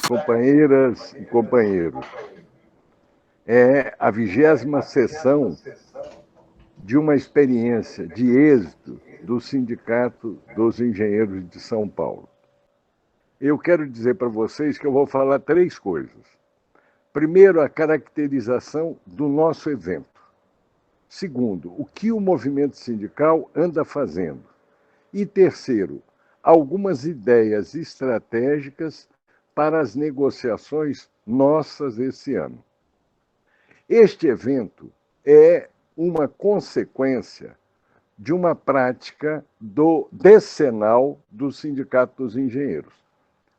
companheiras e companheiros. É a 20ª sessão de uma experiência de êxito do Sindicato dos Engenheiros de São Paulo. Eu quero dizer para vocês que eu vou falar 3 coisas. Primeiro, a caracterização do nosso evento. Segundo, o que o movimento sindical anda fazendo. E terceiro, algumas ideias estratégicas para as negociações nossas esse ano. Este evento é uma consequência de uma prática decenal do Sindicato dos Engenheiros.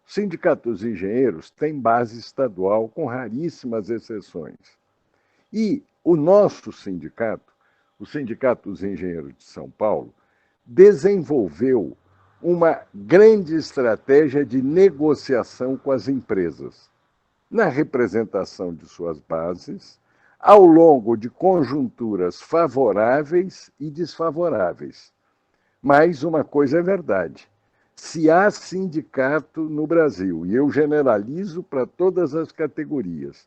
O Sindicato dos Engenheiros tem base estadual, com raríssimas exceções. E o nosso sindicato, o Sindicato dos Engenheiros de São Paulo, desenvolveu uma grande estratégia de negociação com as empresas, na representação de suas bases, ao longo de conjunturas favoráveis e desfavoráveis. Mas uma coisa é verdade: se há sindicato no Brasil, e eu generalizo para todas as categorias,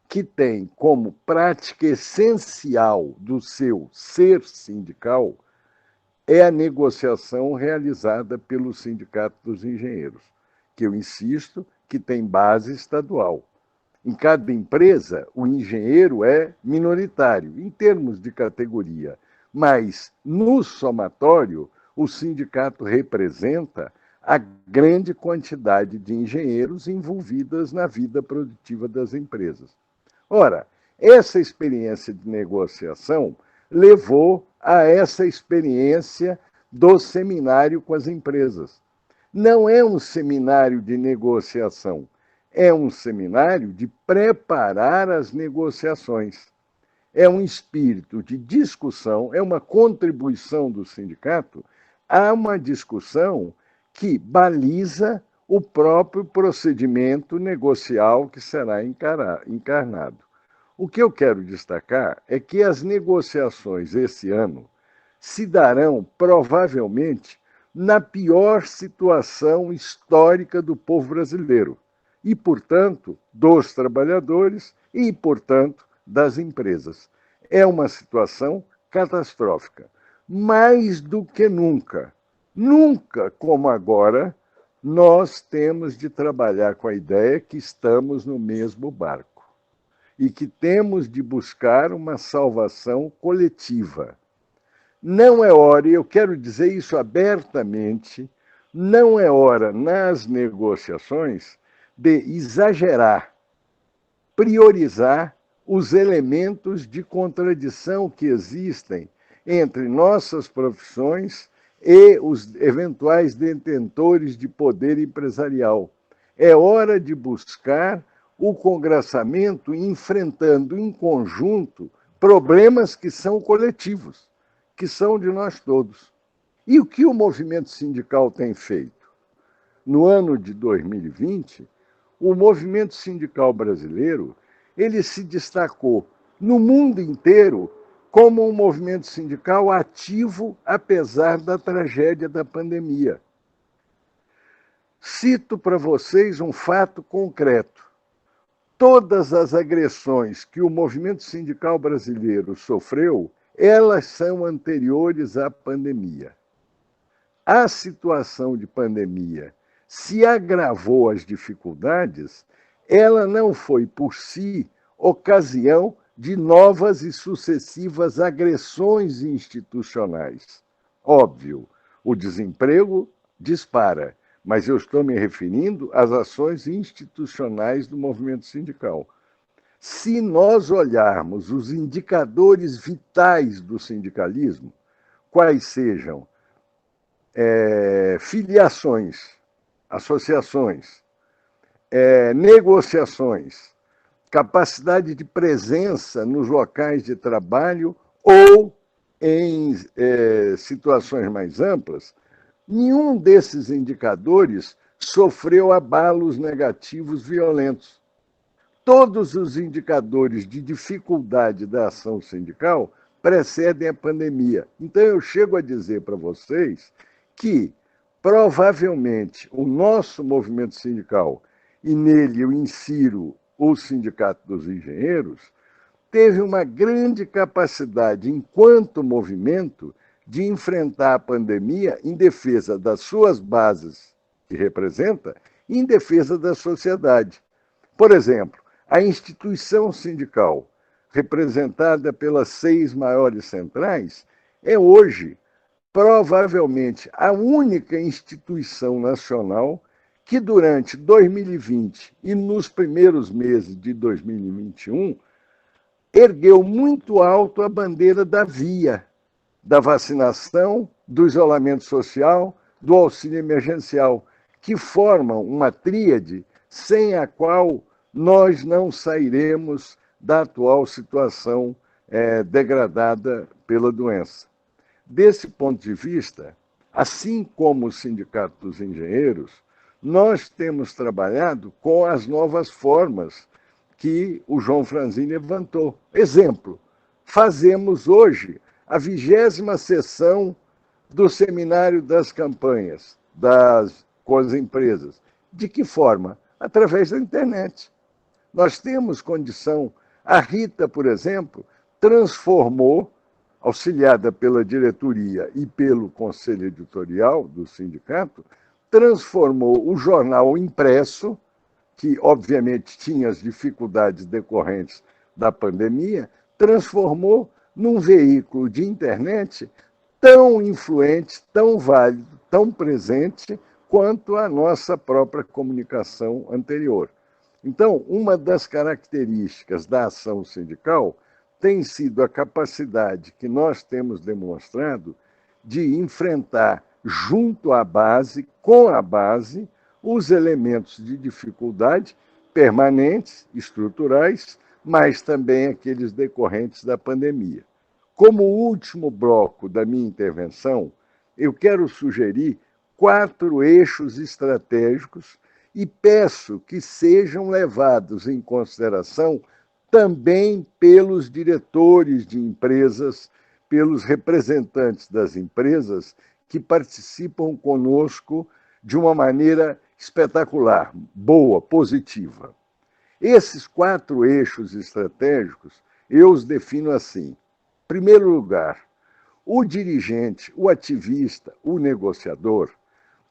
que tem como prática essencial do seu ser sindical, é a negociação realizada pelo Sindicato dos Engenheiros, que eu insisto que tem base estadual. Em cada empresa, o engenheiro é minoritário, em termos de categoria, mas, no somatório, o sindicato representa a grande quantidade de engenheiros envolvidas na vida produtiva das empresas. Ora, essa experiência de negociação levou a essa experiência do seminário com as empresas. Não é um seminário de negociação, é um seminário de preparar as negociações. É um espírito de discussão, é uma contribuição do sindicato a uma discussão que baliza o próprio procedimento negocial que será encarnado. O que eu quero destacar é que as negociações esse ano se darão, provavelmente, na pior situação histórica do povo brasileiro e, portanto, dos trabalhadores e, portanto, das empresas. É uma situação catastrófica. Mais do que nunca, nunca como agora, nós temos de trabalhar com a ideia que estamos no mesmo barco e que temos de buscar uma salvação coletiva. Não é hora, e eu quero dizer isso abertamente, não é hora nas negociações de exagerar, priorizar os elementos de contradição que existem entre nossas profissões e os eventuais detentores de poder empresarial. É hora de buscar o congraçamento enfrentando em conjunto problemas que são coletivos, que são de nós todos. E o que o movimento sindical tem feito? No ano de 2020, o movimento sindical brasileiro ele se destacou no mundo inteiro como um movimento sindical ativo, apesar da tragédia da pandemia. Cito para vocês um fato concreto. Todas as agressões que o movimento sindical brasileiro sofreu, elas são anteriores à pandemia. A situação de pandemia se agravou as dificuldades, ela não foi por si ocasião de novas e sucessivas agressões institucionais. Óbvio, o desemprego dispara, mas eu estou me referindo às ações institucionais do movimento sindical. Se nós olharmos os indicadores vitais do sindicalismo, quais sejam filiações, associações, negociações, capacidade de presença nos locais de trabalho ou em situações mais amplas, nenhum desses indicadores sofreu abalos negativos violentos. Todos os indicadores de dificuldade da ação sindical precedem a pandemia. Então, eu chego a dizer para vocês que, provavelmente, o nosso movimento sindical e nele eu insiro o Sindicato dos Engenheiros, teve uma grande capacidade, enquanto movimento, de enfrentar a pandemia em defesa das suas bases, que representa, e em defesa da sociedade. Por exemplo, a instituição sindical, representada pelas 6 maiores centrais, é hoje provavelmente a única instituição nacional que, durante 2020 e nos primeiros meses de 2021, ergueu muito alto a bandeira da via, da vacinação, do isolamento social, do auxílio emergencial, que formam uma tríade sem a qual nós não sairemos da atual situação degradada pela doença. Desse ponto de vista, assim como o Sindicato dos Engenheiros, nós temos trabalhado com as novas formas que o João Franzin levantou. Exemplo, fazemos hoje a 20ª sessão do Seminário das Campanhas com as empresas. De que forma? Através da internet. Nós temos condição. A Rita, por exemplo, transformou, auxiliada pela diretoria e pelo conselho editorial do sindicato, transformou o jornal impresso, que obviamente tinha as dificuldades decorrentes da pandemia, transformou num veículo de internet tão influente, tão válido, tão presente quanto a nossa própria comunicação anterior. Então, uma das características da ação sindical tem sido a capacidade que nós temos demonstrado de enfrentar, junto à base, com a base, os elementos de dificuldade permanentes, estruturais, mas também aqueles decorrentes da pandemia. Como último bloco da minha intervenção, eu quero sugerir 4 eixos estratégicos e peço que sejam levados em consideração também pelos diretores de empresas, pelos representantes das empresas que participam conosco de uma maneira espetacular, boa, positiva. Esses 4 eixos estratégicos, eu os defino assim. Em primeiro lugar, o dirigente, o ativista, o negociador,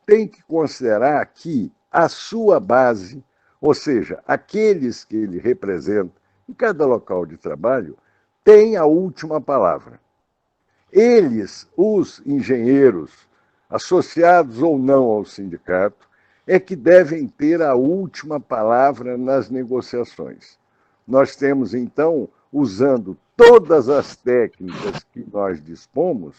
tem que considerar que a sua base, ou seja, aqueles que ele representa em cada local de trabalho, tem a última palavra. Eles, os engenheiros, associados ou não ao sindicato, é que devem ter a última palavra nas negociações. Nós temos, então, usando todas as técnicas que nós dispomos,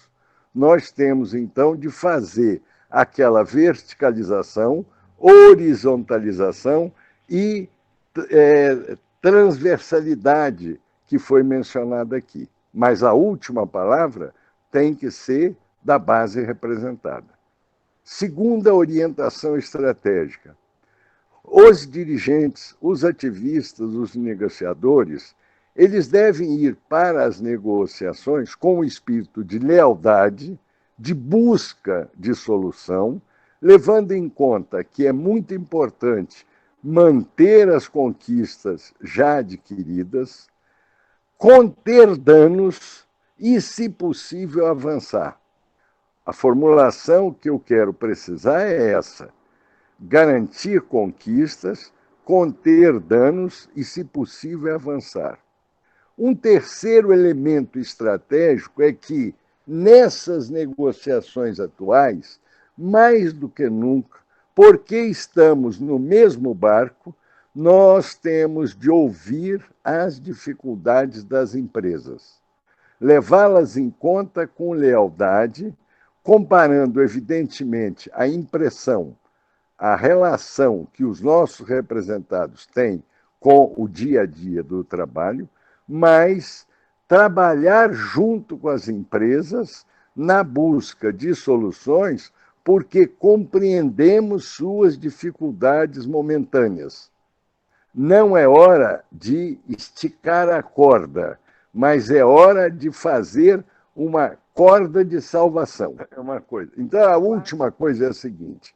nós temos, então, de fazer aquela verticalização, horizontalização e transversalidade que foi mencionada aqui. Mas a última palavra tem que ser da base representada. Segunda orientação estratégica. Os dirigentes, os ativistas, os negociadores, eles devem ir para as negociações com o espírito de lealdade, de busca de solução, levando em conta que é muito importante manter as conquistas já adquiridas, conter danos e, se possível, avançar. A formulação que eu quero precisar é essa: garantir conquistas, conter danos e, se possível, avançar. Um terceiro elemento estratégico é que, nessas negociações atuais, mais do que nunca, porque estamos no mesmo barco, nós temos de ouvir as dificuldades das empresas, levá-las em conta com lealdade, comparando, evidentemente, a impressão, a relação que os nossos representados têm com o dia a dia do trabalho, mas trabalhar junto com as empresas na busca de soluções, porque compreendemos suas dificuldades momentâneas. Não é hora de esticar a corda, mas é hora de fazer uma corda de salvação. É uma coisa. Então, a última coisa é a seguinte: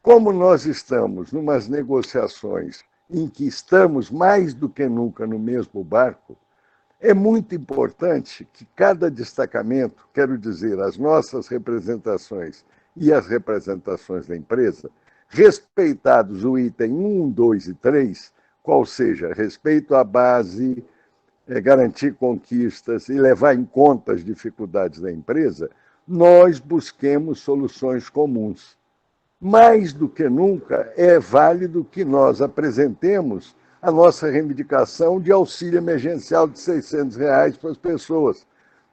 Como nós estamos numas negociações em que estamos mais do que nunca no mesmo barco, é muito importante que cada destacamento, quero dizer, as nossas representações e as representações da empresa, respeitados o item 1, 2 e 3, qual seja, respeito à base, garantir conquistas e levar em conta as dificuldades da empresa, nós busquemos soluções comuns. Mais do que nunca, é válido que nós apresentemos a nossa reivindicação de auxílio emergencial de R$ 600 para as pessoas,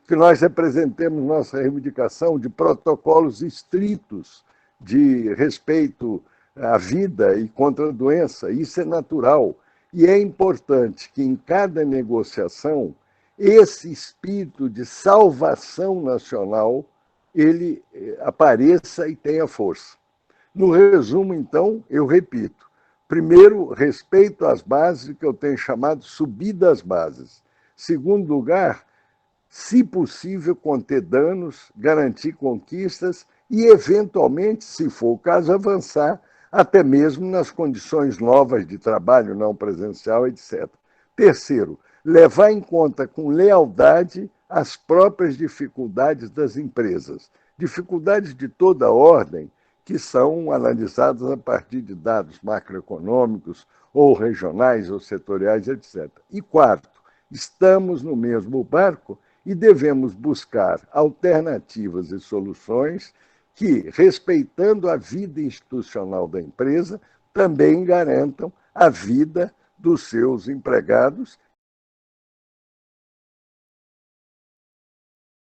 que nós apresentemos nossa reivindicação de protocolos estritos de respeito à vida e contra a doença. Isso é natural. E é importante que em cada negociação esse espírito de salvação nacional ele apareça e tenha força. No resumo, então, eu repito. Primeiro, respeito às bases, que eu tenho chamado subida às bases. Segundo lugar, se possível, conter danos, garantir conquistas e, eventualmente, se for o caso, avançar até mesmo nas condições novas de trabalho não presencial, etc. Terceiro, levar em conta com lealdade as próprias dificuldades das empresas, dificuldades de toda ordem, que são analisadas a partir de dados macroeconômicos, ou regionais, ou setoriais, etc. E quarto, estamos no mesmo barco e devemos buscar alternativas e soluções que, respeitando a vida institucional da empresa, também garantam a vida dos seus empregados